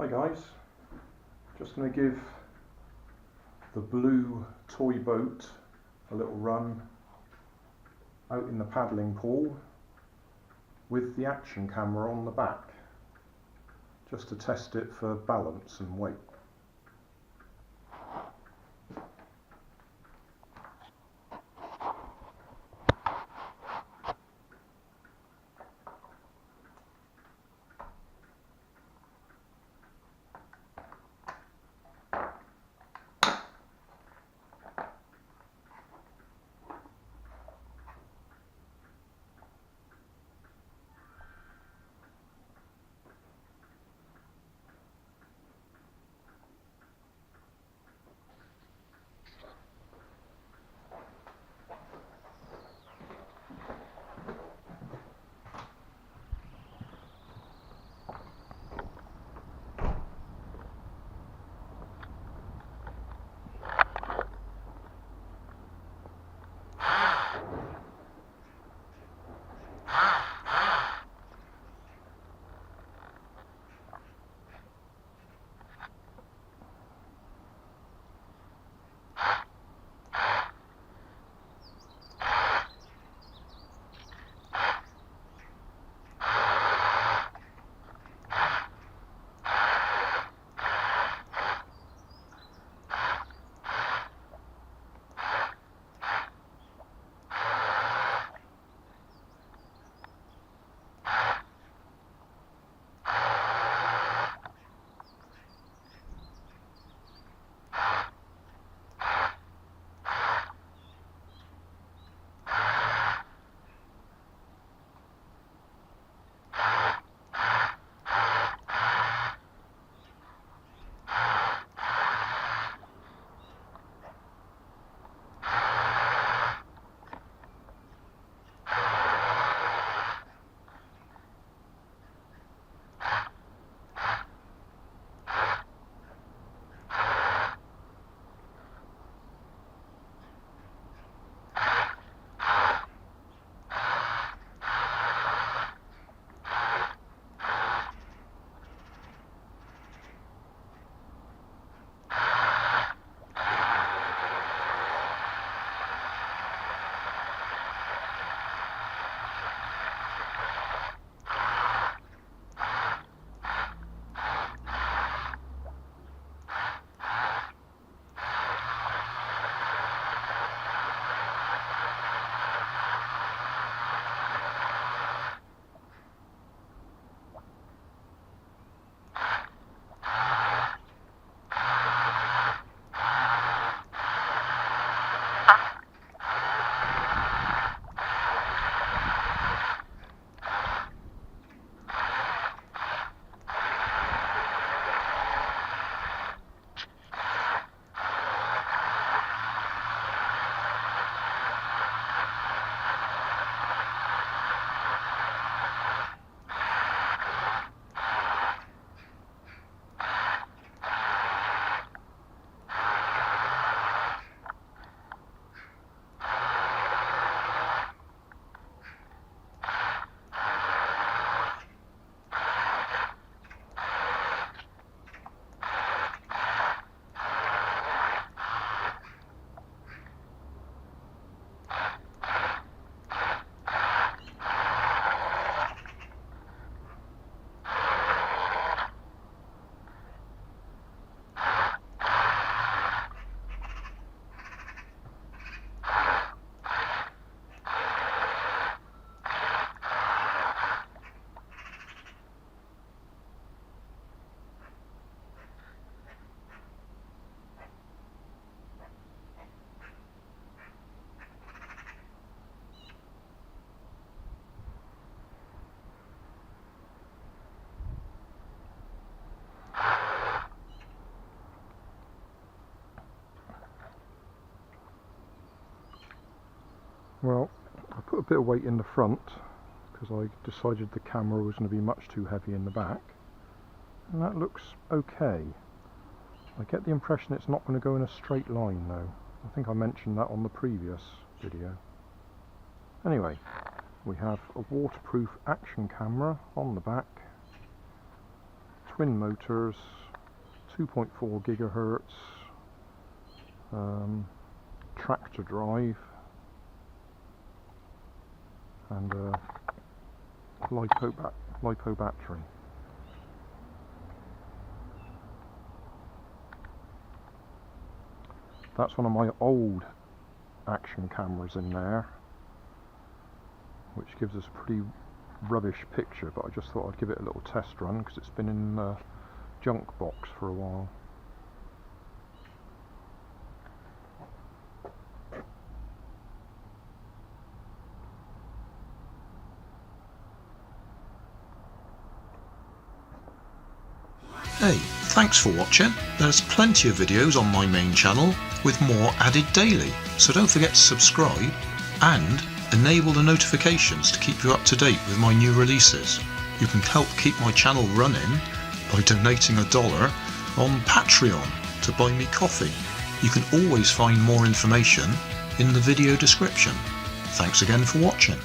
Hi guys, just going to give the blue toy boat a little run out in the paddling pool with the action camera on the back, just to test it for balance and weight. Well, I put a bit of weight in the front because I decided the camera was going to be much too heavy in the back, and that looks okay. I get the impression it's not going to go in a straight line though. I think I mentioned that on the previous video. Anyway, we have a waterproof action camera on the back, twin motors, 2.4 gigahertz, tractor drive, and a LiPo battery. That's one of my old action cameras in there, which gives us a pretty rubbish picture, but I just thought I'd give it a little test run because it's been in the junk box for a while. Hey, thanks for watching. There's plenty of videos on my main channel with more added daily, so don't forget to subscribe and enable the notifications to keep you up to date with my new releases. You can help keep my channel running by donating $1 on Patreon to buy me coffee. You can always find more information in the video description. Thanks again for watching.